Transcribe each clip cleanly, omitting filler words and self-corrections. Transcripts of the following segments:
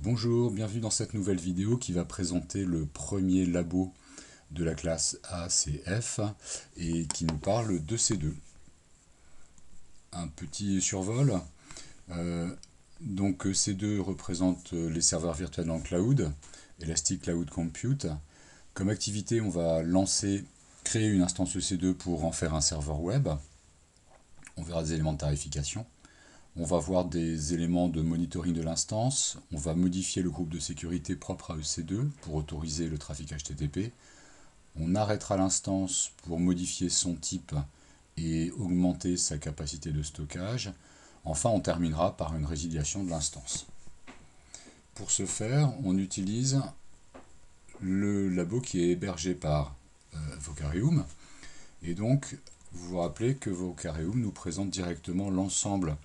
Bonjour, bienvenue dans cette nouvelle vidéo qui va présenter le premier labo de la classe ACF et qui nous parle de C2. Un petit survol. Donc C2 représente les serveurs virtuels dans le cloud, Elastic Cloud Compute. Comme activité, on va créer une instance EC2 pour en faire un serveur web. On verra des éléments de tarification. On va voir des éléments de monitoring de l'instance. On va modifier le groupe de sécurité propre à EC2 pour autoriser le trafic HTTP. On arrêtera l'instance pour modifier son type et augmenter sa capacité de stockage. Enfin, on terminera par une résiliation de l'instance. Pour ce faire, on utilise le labo qui est hébergé par Vocarium. Et donc, vous vous rappelez que Vocarium nous présente directement l'ensemble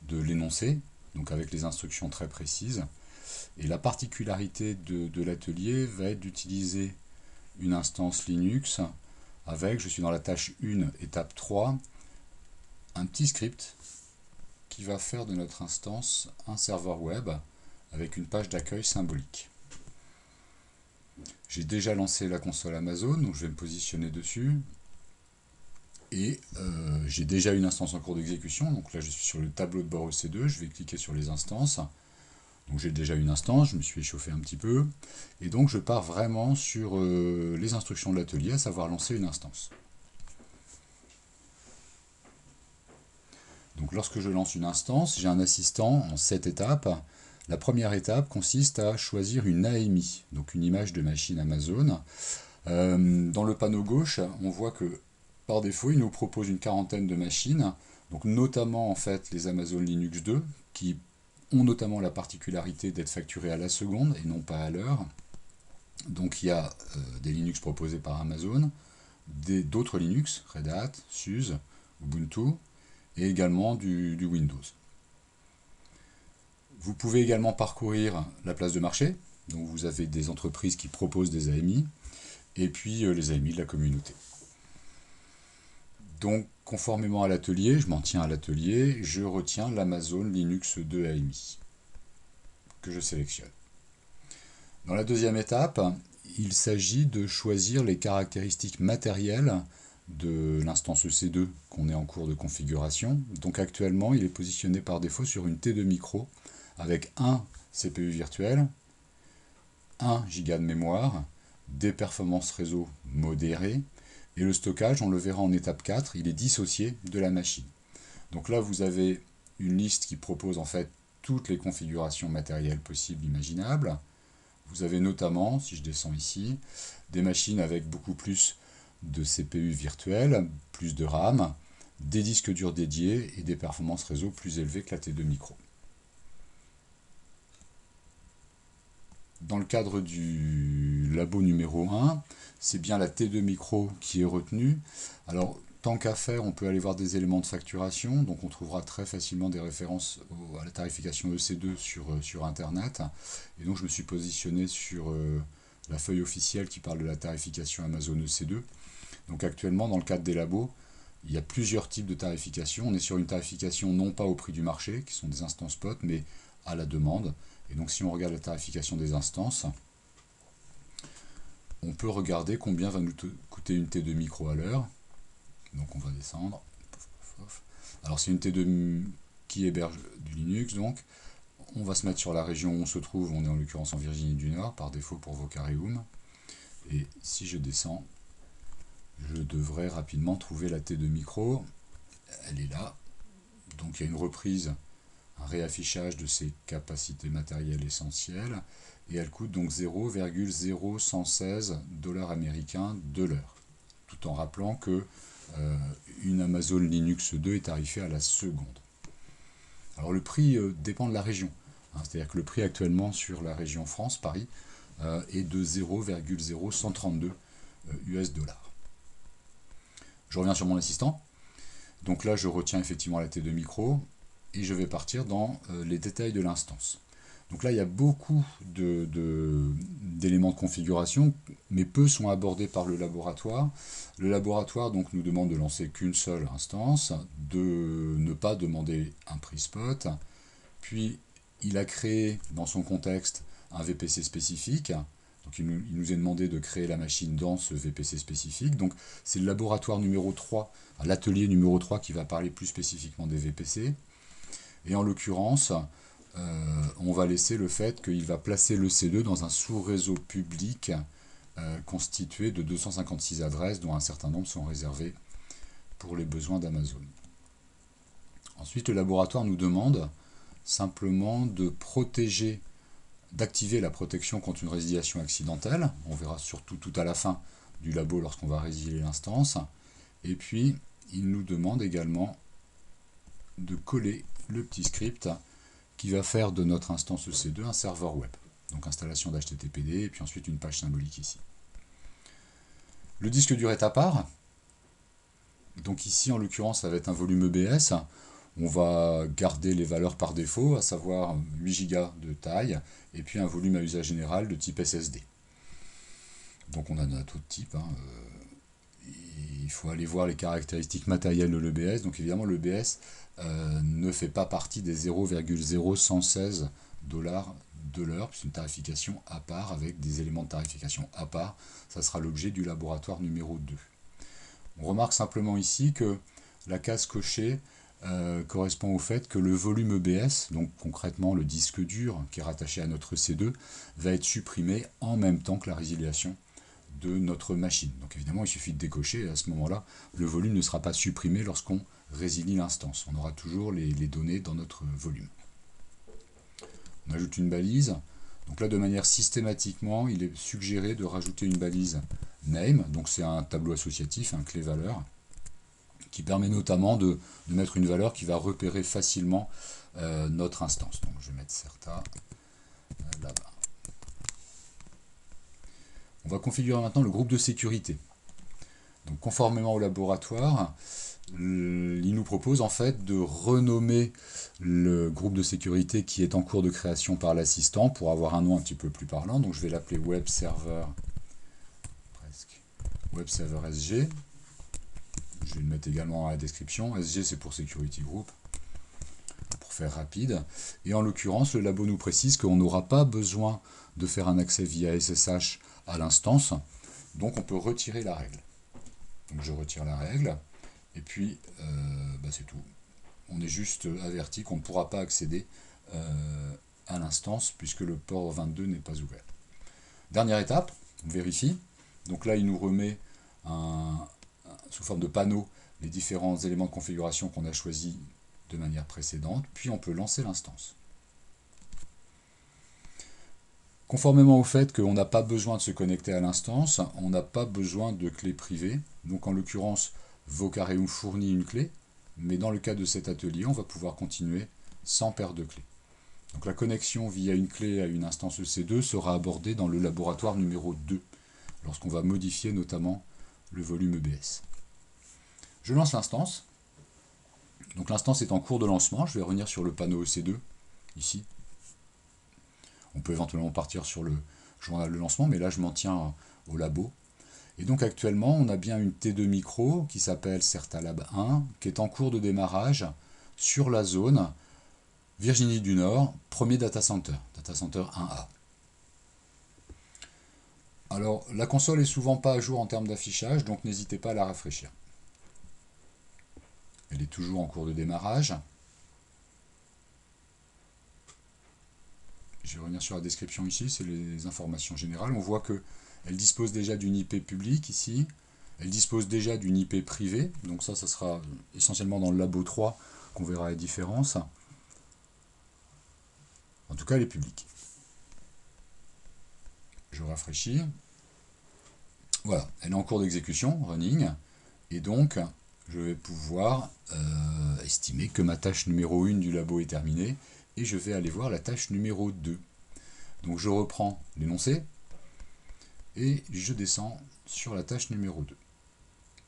de l'énoncé, donc avec les instructions très précises. Et la particularité de l'atelier va être d'utiliser une instance Linux avec, je suis dans la tâche 1, étape 3, un petit script qui va faire de notre instance un serveur web avec une page d'accueil symbolique. J'ai déjà lancé la console Amazon, donc je vais me positionner dessus. Et j'ai déjà une instance en cours d'exécution, donc là je suis sur le tableau de bord EC2, je vais cliquer sur les instances. Donc j'ai déjà une instance, je me suis échauffé un petit peu, et donc je pars vraiment sur les instructions de l'atelier, à savoir lancer une instance. Donc lorsque je lance une instance, j'ai un assistant en 7 étapes. La première étape consiste à choisir une AMI, donc une image de machine Amazon. Dans le panneau gauche, on voit que par défaut, il nous propose une quarantaine de machines, donc notamment en fait les Amazon Linux 2, qui ont notamment la particularité d'être facturés à la seconde et non pas à l'heure. Donc il y a des Linux proposés par Amazon, d'autres Linux, Red Hat, SUSE, Ubuntu, et également du Windows. Vous pouvez également parcourir la place de marché, donc vous avez des entreprises qui proposent des AMI, et puis les AMI de la communauté. Donc, conformément à l'atelier, je m'en tiens à l'atelier, je retiens l'Amazon Linux 2 AMI, que je sélectionne. Dans la deuxième étape, il s'agit de choisir les caractéristiques matérielles de l'instance EC2 qu'on est en cours de configuration. Donc actuellement, il est positionné par défaut sur une T2 micro avec un CPU virtuel, 1 Go de mémoire, des performances réseau modérées, et le stockage, on le verra en étape 4, il est dissocié de la machine. Donc là, vous avez une liste qui propose en fait toutes les configurations matérielles possibles, imaginables. Vous avez notamment, si je descends ici, des machines avec beaucoup plus de CPU virtuels, plus de RAM, des disques durs dédiés et des performances réseau plus élevées que la T2 micro. Dans le cadre du labo numéro 1, c'est bien la T2 micro qui est retenue. Alors, tant qu'à faire, on peut aller voir des éléments de facturation, donc on trouvera très facilement des références à la tarification EC2 sur Internet. Et donc je me suis positionné sur la feuille officielle qui parle de la tarification Amazon EC2. Donc actuellement, dans le cadre des labos, il y a plusieurs types de tarification. On est sur une tarification non pas au prix du marché, qui sont des instances spot, mais à la demande. Et donc si on regarde la tarification des instances, on peut regarder combien va nous coûter une T2 micro à l'heure. Donc on va descendre. Alors c'est une T2 qui héberge du Linux, donc on va se mettre sur la région où on se trouve. On est en l'occurrence en Virginie du Nord, par défaut pour Vocarium. Et si je descends, je devrais rapidement trouver la T2 micro. Elle est là. Donc il y a une reprise, un réaffichage de ses capacités matérielles essentielles, et elle coûte donc 0,0116 $ américains de l'heure, tout en rappelant que une Amazon Linux 2 est tarifée à la seconde. Alors le prix dépend de la région, c'est-à-dire que le prix actuellement sur la région France, Paris, est de 0,0132 US $. Je reviens sur mon assistant. Donc là, je retiens effectivement la T2 micro et je vais partir dans les détails de l'instance. Donc là, il y a beaucoup d'éléments de configuration, mais peu sont abordés par le laboratoire. Le laboratoire donc, nous demande de lancer qu'une seule instance, de ne pas demander un prix spot. Puis, il a créé, dans son contexte, un VPC spécifique. Donc il nous est demandé de créer la machine dans ce VPC spécifique. Donc c'est le laboratoire numéro 3, l'atelier numéro 3 qui va parler plus spécifiquement des VPC. Et en l'occurrence, on va laisser le fait qu'il va placer le C2 dans un sous-réseau public constitué de 256 adresses, dont un certain nombre sont réservées pour les besoins d'Amazon. Ensuite, le laboratoire nous demande simplement de protéger, d'activer la protection contre une résiliation accidentelle. On verra surtout tout à la fin du labo lorsqu'on va résilier l'instance. Et puis, il nous demande également de coller le petit script qui va faire de notre instance EC2 un serveur web. Donc installation d'HTTPD et puis ensuite une page symbolique ici. Le disque dur est à part. Donc ici, en l'occurrence, ça va être un volume EBS. On va garder les valeurs par défaut, à savoir 8 Go de taille, et puis un volume à usage général de type SSD. Donc on a d'autres types. Il faut aller voir les caractéristiques matérielles de l'EBS. Donc évidemment, l'EBS ne fait pas partie des 0,0116 $ de l'heure, c'est une tarification à part, avec des éléments de tarification à part. Ça sera l'objet du laboratoire numéro 2. On remarque simplement ici que la case cochée correspond au fait que le volume EBS, donc concrètement le disque dur qui est rattaché à notre C2, va être supprimé en même temps que la résiliation de notre machine. Donc évidemment, il suffit de décocher et à ce moment-là, le volume ne sera pas supprimé lorsqu'on résilie l'instance. On aura toujours les données dans notre volume. On ajoute une balise. Donc là, de manière systématiquement, il est suggéré de rajouter une balise name. Donc c'est un tableau associatif, un clé valeur, qui permet notamment de mettre une valeur qui va repérer facilement notre instance. Donc je vais mettre Certa là-bas. On va configurer maintenant le groupe de sécurité. Donc conformément au laboratoire, il nous propose en fait de renommer le groupe de sécurité qui est en cours de création par l'assistant pour avoir un nom un petit peu plus parlant. Donc je vais l'appeler Web Server SG. Je vais le mettre également à la description. SG, c'est pour Security Group, pour faire rapide. Et en l'occurrence, le labo nous précise qu'on n'aura pas besoin de faire un accès via SSH à l'instance. Donc on peut retirer la règle. Donc je retire la règle. Et puis, c'est tout. On est juste averti qu'on ne pourra pas accéder à l'instance puisque le port 22 n'est pas ouvert. Dernière étape, on vérifie. Donc là, il nous remet sous forme de panneau les différents éléments de configuration qu'on a choisis de manière précédente, puis on peut lancer l'instance. Conformément au fait qu'on n'a pas besoin de se connecter à l'instance, on n'a pas besoin de clé privée. Donc en l'occurrence, Vocareum fournit une clé, mais dans le cas de cet atelier, on va pouvoir continuer sans perte de clé. Donc la connexion via une clé à une instance EC2 sera abordée dans le laboratoire numéro 2, lorsqu'on va modifier notamment le volume EBS. Je lance l'instance. Donc l'instance est en cours de lancement. Je vais revenir sur le panneau EC2, ici. On peut éventuellement partir sur le journal de lancement, mais là je m'en tiens au labo. Et donc actuellement, on a bien une T2 micro qui s'appelle CertaLab 1, qui est en cours de démarrage sur la zone Virginie du Nord, premier data center 1A. Alors, la console est souvent pas à jour en termes d'affichage, donc n'hésitez pas à la rafraîchir. Elle est toujours en cours de démarrage. Je vais revenir sur la description ici, c'est les informations générales. On voit qu'elle dispose déjà d'une IP publique ici. Elle dispose déjà d'une IP privée. Donc ça sera essentiellement dans le labo 3 qu'on verra la différence. En tout cas, elle est publique. Je rafraîchis. Voilà, elle est en cours d'exécution, running. Et donc, je vais pouvoir estimer que ma tâche numéro 1 du labo est terminée. Et je vais aller voir la tâche numéro 2. Donc je reprends l'énoncé et je descends sur la tâche numéro 2.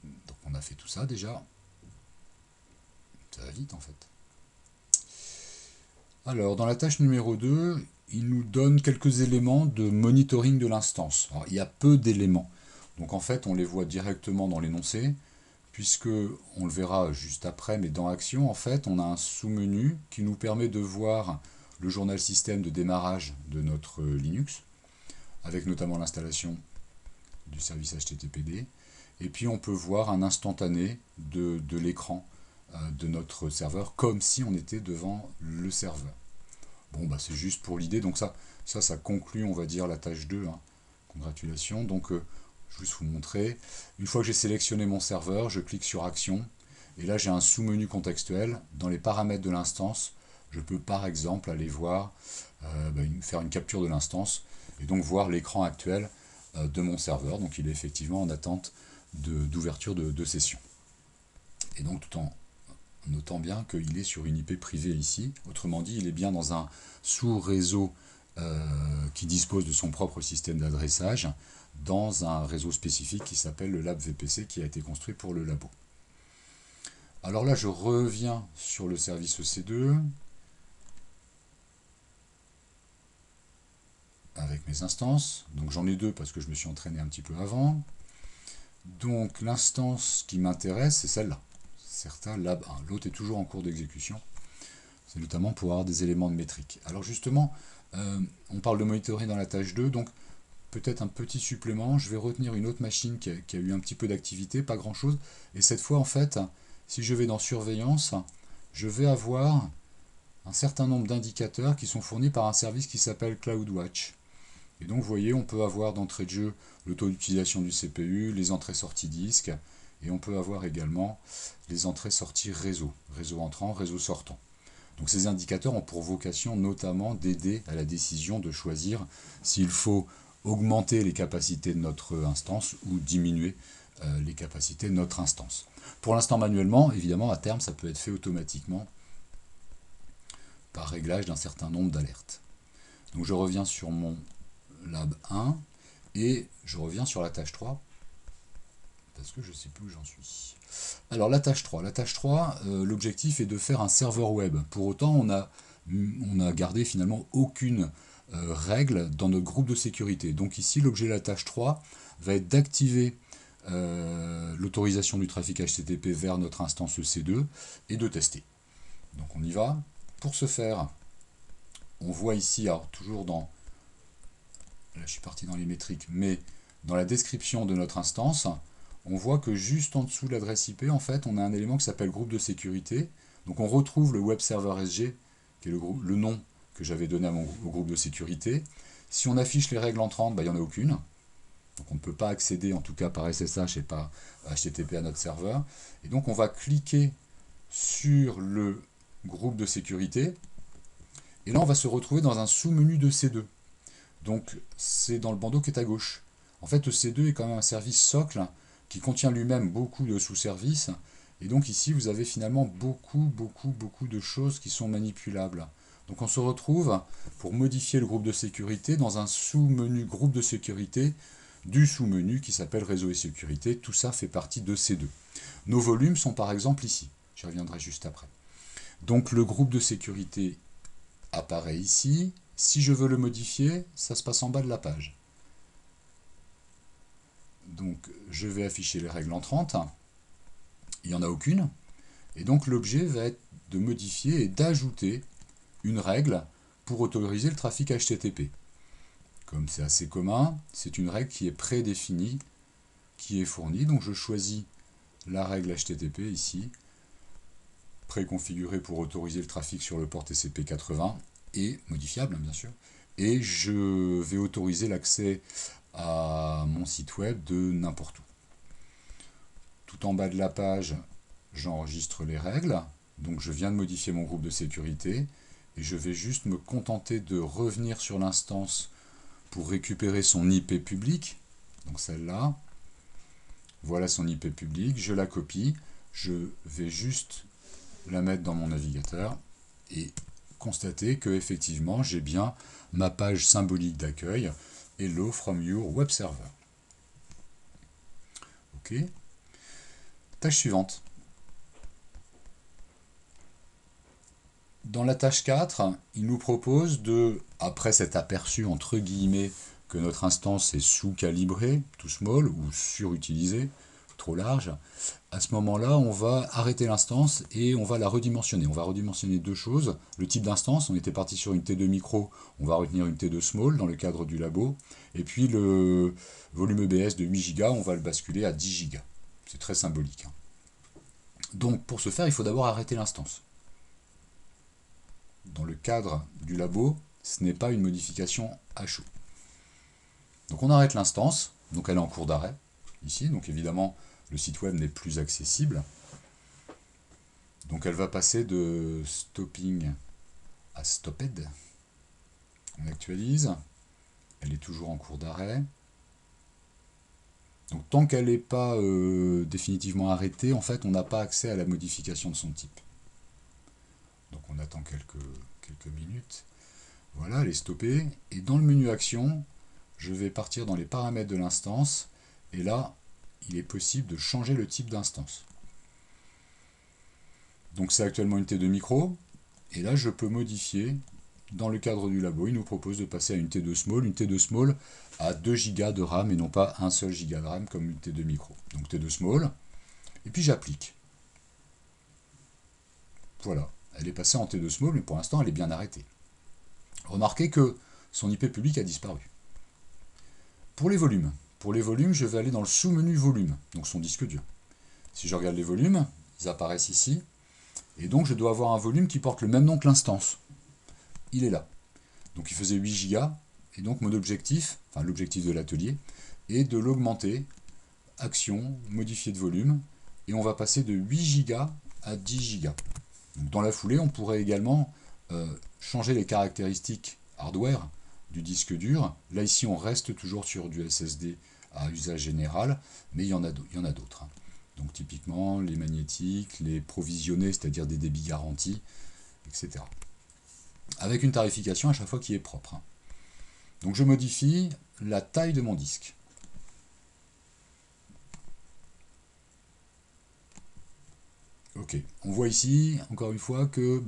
Donc on a fait tout ça déjà. Ça va vite en fait. Alors dans la tâche numéro 2, il nous donne quelques éléments de monitoring de l'instance. Alors il y a peu d'éléments. Donc en fait on les voit directement dans l'énoncé, puisque on le verra juste après, mais dans Action, en fait, on a un sous-menu qui nous permet de voir le journal système de démarrage de notre Linux, avec notamment l'installation du service HTTPD. Et puis on peut voir un instantané de l'écran de notre serveur, comme si on était devant le serveur. Bon, bah c'est juste pour l'idée, donc ça conclut, on va dire, la tâche 2. Hein. Congratulations. Donc, je vais juste vous montrer. Une fois que j'ai sélectionné mon serveur, je clique sur Action, et là j'ai un sous-menu contextuel. Dans les paramètres de l'instance, je peux par exemple aller voir, faire une capture de l'instance, et donc voir l'écran actuel de mon serveur. Donc il est effectivement en attente d'ouverture de session. Et donc tout en notant bien qu'il est sur une IP privée ici. Autrement dit, il est bien dans un sous-réseau qui dispose de son propre système d'adressage dans un réseau spécifique qui s'appelle le Lab VPC, qui a été construit pour le labo. Alors là, je reviens sur le service EC2 avec mes instances. Donc j'en ai deux parce que je me suis entraîné un petit peu avant. Donc l'instance qui m'intéresse, c'est celle-là. Certa Lab 1. L'autre est toujours en cours d'exécution. C'est notamment pour avoir des éléments de métrique. Alors justement, on parle de monitoring dans la tâche 2, donc peut-être un petit supplément. Je vais retenir une autre machine qui a eu un petit peu d'activité, pas grand-chose. Et cette fois, en fait, si je vais dans surveillance, je vais avoir un certain nombre d'indicateurs qui sont fournis par un service qui s'appelle CloudWatch. Et donc, vous voyez, on peut avoir d'entrée de jeu le taux d'utilisation du CPU, les entrées-sorties disques, et on peut avoir également les entrées-sorties réseau, réseau entrant, réseau sortant. Donc ces indicateurs ont pour vocation notamment d'aider à la décision de choisir s'il faut augmenter les capacités de notre instance ou diminuer les capacités de notre instance. Pour l'instant manuellement, évidemment, à terme, ça peut être fait automatiquement par réglage d'un certain nombre d'alertes. Donc je reviens sur mon Lab 1 et je reviens sur la tâche 3 parce que je ne sais plus où j'en suis. Alors la tâche 3, l'objectif est de faire un serveur web. Pour autant, on a gardé finalement aucune règle dans notre groupe de sécurité. Donc ici, l'objet de la tâche 3 va être d'activer l'autorisation du trafic HTTP vers notre instance EC2 et de tester. Donc on y va. Pour ce faire, on voit ici, alors toujours dans... Là je suis parti dans les métriques, mais dans la description de notre instance, on voit que juste en dessous de l'adresse IP, en fait, on a un élément qui s'appelle groupe de sécurité. Donc on retrouve le web server SG, qui est le nom que j'avais donné au groupe de sécurité. Si on affiche les règles entrantes, il n'y en a aucune. Donc on ne peut pas accéder, en tout cas par SSH et par HTTP à notre serveur. Et donc on va cliquer sur le groupe de sécurité. Et là, on va se retrouver dans un sous-menu de C2. Donc c'est dans le bandeau qui est à gauche. En fait, EC2 est quand même un service socle qui contient lui-même beaucoup de sous-services. Et donc ici, vous avez finalement beaucoup de choses qui sont manipulables. Donc on se retrouve pour modifier le groupe de sécurité dans un sous-menu groupe de sécurité du sous-menu qui s'appelle réseau et sécurité. Tout ça fait partie de C2. Nos volumes sont par exemple ici. J'y reviendrai juste après. Donc le groupe de sécurité apparaît ici. Si je veux le modifier, ça se passe en bas de la page. Donc je vais afficher les règles entrantes. Il n'y en a aucune. Et donc l'objet va être de modifier et d'ajouter une règle pour autoriser le trafic HTTP. Comme c'est assez commun, c'est une règle qui est prédéfinie, qui est fournie. Donc je choisis la règle HTTP ici, préconfigurée pour autoriser le trafic sur le port TCP/80 et modifiable bien sûr. Et je vais autoriser l'accès à mon site web de n'importe où. Tout en bas de la page, j'enregistre les règles. Donc je viens de modifier mon groupe de sécurité et je vais juste me contenter de revenir sur l'instance pour récupérer son IP public. Donc celle-là. Voilà son IP public. Je la copie. Je vais juste la mettre dans mon navigateur et constater que effectivement j'ai bien ma page symbolique d'accueil. Hello from your web server. Ok. Tâche suivante. Dans la tâche 4, il nous propose de, après cet aperçu entre guillemets que notre instance est sous-calibrée, too small ou surutilisée, trop large, à ce moment-là, on va arrêter l'instance et on va la redimensionner. On va redimensionner deux choses. Le type d'instance, on était parti sur une T2 micro, on va retenir une T2 small dans le cadre du labo. Et puis le volume EBS de 8 Go, on va le basculer à 10 Go. C'est très symbolique. Donc pour ce faire, il faut d'abord arrêter l'instance. Dans le cadre du labo, ce n'est pas une modification à chaud. Donc on arrête l'instance, donc elle est en cours d'arrêt, ici, donc évidemment le site web n'est plus accessible. Donc elle va passer de stopping à stopped. On actualise, elle est toujours en cours d'arrêt. Donc tant qu'elle n'est pas définitivement arrêtée, en fait on n'a pas accès à la modification de son type. Donc on attend quelques minutes. Voilà, elle est stoppée. Et dans le menu action, je vais partir dans les paramètres de l'instance. Et là, il est possible de changer le type d'instance. Donc c'est actuellement une T2 micro. Et là, je peux modifier. Dans le cadre du labo, il nous propose de passer à une T2 small. Une T2 small à 2 Go de RAM et non pas un seul giga de RAM comme une T2 micro. Donc T2 small. Et puis j'applique. Voilà, elle est passée en T2 small, mais pour l'instant, elle est bien arrêtée. Remarquez que son IP public a disparu. Pour les volumes, je vais aller dans le sous-menu volume, donc son disque dur. Si je regarde les volumes, ils apparaissent ici, et donc je dois avoir un volume qui porte le même nom que l'instance. Il est là. Donc il faisait 8 Go, et donc mon objectif, enfin l'objectif de l'atelier, est de l'augmenter, action, modifier de volume, et on va passer de 8 Go à 10 Go. Donc dans la foulée, on pourrait également changer les caractéristiques hardware du disque dur. Là, ici, on reste toujours sur du SSD à usage général, mais il y en a d'autres. Donc, typiquement, les magnétiques, les provisionnés, c'est-à-dire des débits garantis, etc. Avec une tarification à chaque fois qui est propre. Donc, je modifie la taille de mon disque. Ok, on voit ici, encore une fois, que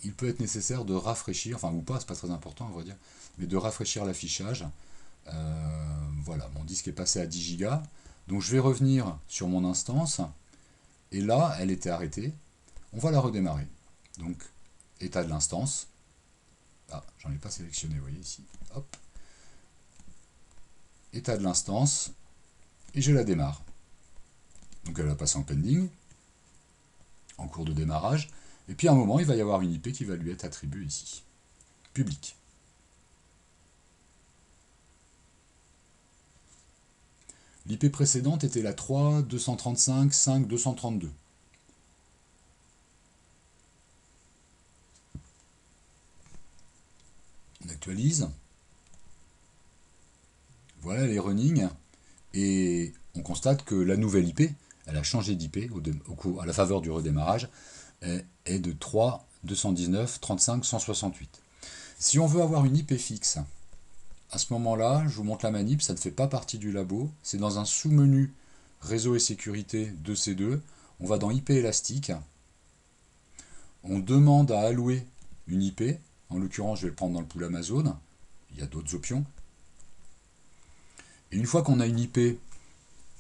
il peut être nécessaire de rafraîchir, enfin ou pas, c'est pas très important à vrai dire, mais de rafraîchir l'affichage. Voilà, mon disque est passé à 10 Go. Donc je vais revenir sur mon instance, et là, elle était arrêtée. On va la redémarrer. Donc, état de l'instance. Ah, j'en ai pas sélectionné, vous voyez ici. Hop. État de l'instance, et je la démarre. Donc elle va passer en pending, en cours de démarrage. Et puis à un moment, il va y avoir une IP qui va lui être attribuée ici. Public. L'IP précédente était la 3.235.5.232. On actualise. Voilà les running. Et on constate que la nouvelle IP, elle a changé d'IP à la faveur du redémarrage, est de 3.219.35.168. Si on veut avoir une IP fixe, à ce moment-là, je vous montre la manip, ça ne fait pas partie du labo, c'est dans un sous-menu réseau et sécurité de C2, on va dans IP élastique, on demande à allouer une IP, en l'occurrence je vais le prendre dans le pool Amazon, il y a d'autres options, et une fois qu'on a une IP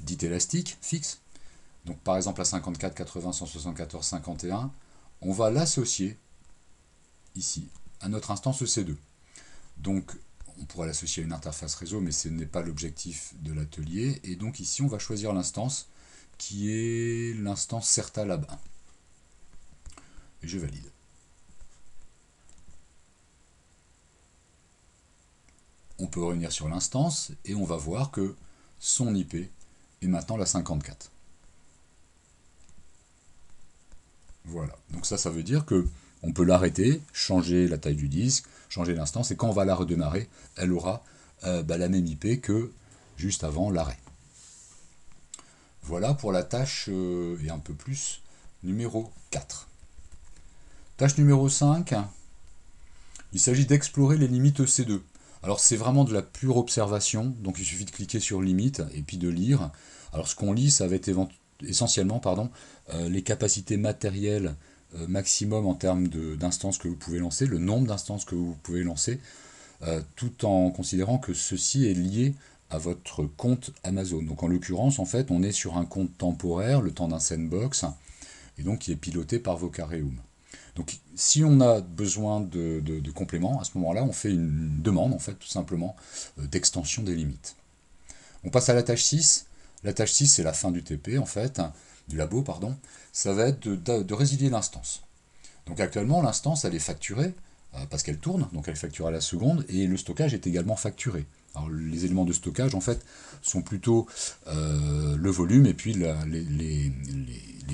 dite élastique, fixe, donc par exemple à 54, 80, 174, 51, on va l'associer ici à notre instance EC2. Donc on pourra l'associer à une interface réseau, mais ce n'est pas l'objectif de l'atelier. Et donc ici, on va choisir l'instance qui est l'instance CertaLab 1. Et je valide. On peut revenir sur l'instance et on va voir que son IP est maintenant la 54. Voilà. Donc ça veut dire que on peut l'arrêter, changer la taille du disque, changer l'instance, et quand on va la redémarrer, elle aura la même IP que juste avant l'arrêt. Voilà pour la tâche, et un peu plus, numéro 4. Tâche numéro 5, il s'agit d'explorer les limites EC2. Alors c'est vraiment de la pure observation, donc il suffit de cliquer sur limite et puis de lire. Alors ce qu'on lit, ça va être essentiellement les capacités matérielles maximum en termes d'instances que vous pouvez lancer, le nombre d'instances que vous pouvez lancer, tout en considérant que ceci est lié à votre compte Amazon. Donc en l'occurrence, en fait, on est sur un compte temporaire, le temps d'un sandbox, et donc qui est piloté par Vocareum. Donc si on a besoin de compléments, à ce moment-là, on fait une demande, en fait, tout simplement, d'extension des limites. On passe à la tâche 6. La tâche 6, c'est la fin du TP, en fait, du labo, pardon. Ça va être de résilier l'instance. Donc actuellement, l'instance, elle est facturée, parce qu'elle tourne, donc elle est facturée à la seconde, et le stockage est également facturé. Alors les éléments de stockage, en fait, sont plutôt le volume, et puis les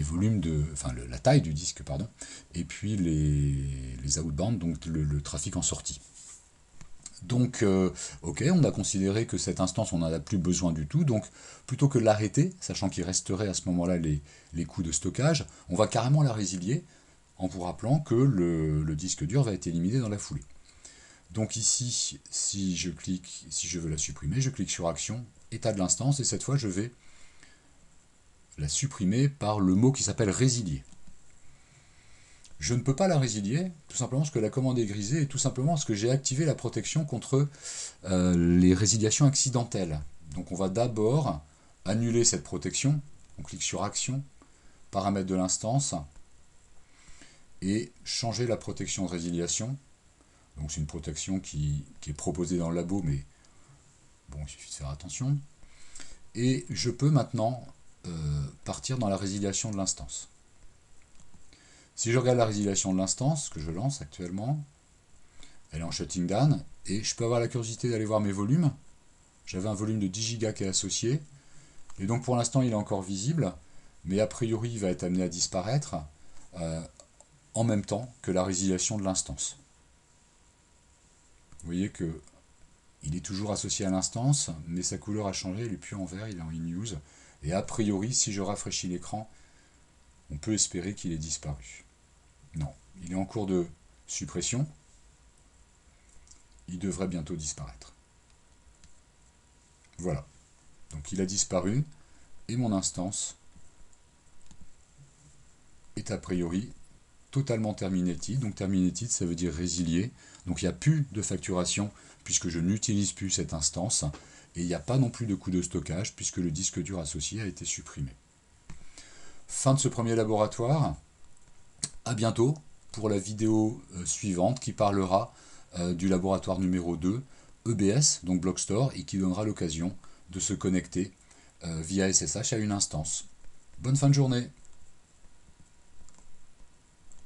volumes enfin la taille du disque, pardon, et puis les outbound, donc le trafic en sortie. Donc, ok, on a considéré que cette instance, on n'en a plus besoin du tout. Donc, plutôt que de l'arrêter, sachant qu'il resterait à ce moment-là les coûts de stockage, on va carrément la résilier en vous rappelant que le disque dur va être éliminé dans la foulée. Donc ici, si je veux la supprimer, je clique sur Action, État de l'instance, et cette fois, je vais la supprimer par le mot qui s'appelle résilier. Je ne peux pas la résilier, tout simplement parce que la commande est grisée, et tout simplement parce que j'ai activé la protection contre les résiliations accidentelles. Donc on va d'abord annuler cette protection, on clique sur Action, Paramètres de l'instance, et changer la protection de résiliation. Donc c'est une protection qui est proposée dans le labo, mais bon, il suffit de faire attention. Et je peux maintenant partir dans la résiliation de l'instance. Si je regarde la résiliation de l'instance que je lance actuellement, elle est en shutting down, et je peux avoir la curiosité d'aller voir mes volumes. J'avais un volume de 10 Go qui est associé, et donc pour l'instant il est encore visible, mais a priori il va être amené à disparaître en même temps que la résiliation de l'instance. Vous voyez que il est toujours associé à l'instance, mais sa couleur a changé, il n'est plus en vert, il est en in-use, et a priori si je rafraîchis l'écran, on peut espérer qu'il ait disparu. Non, il est en cours de suppression, il devrait bientôt disparaître. Voilà, donc il a disparu, et mon instance est a priori totalement terminated. Donc terminated, ça veut dire résilié. Donc il n'y a plus de facturation puisque je n'utilise plus cette instance. Et il n'y a pas non plus de coût de stockage puisque le disque dur associé a été supprimé. Fin de ce premier laboratoire. À bientôt pour la vidéo suivante qui parlera du laboratoire numéro 2, EBS, donc Blockstore, et qui donnera l'occasion de se connecter via SSH à une instance. Bonne fin de journée!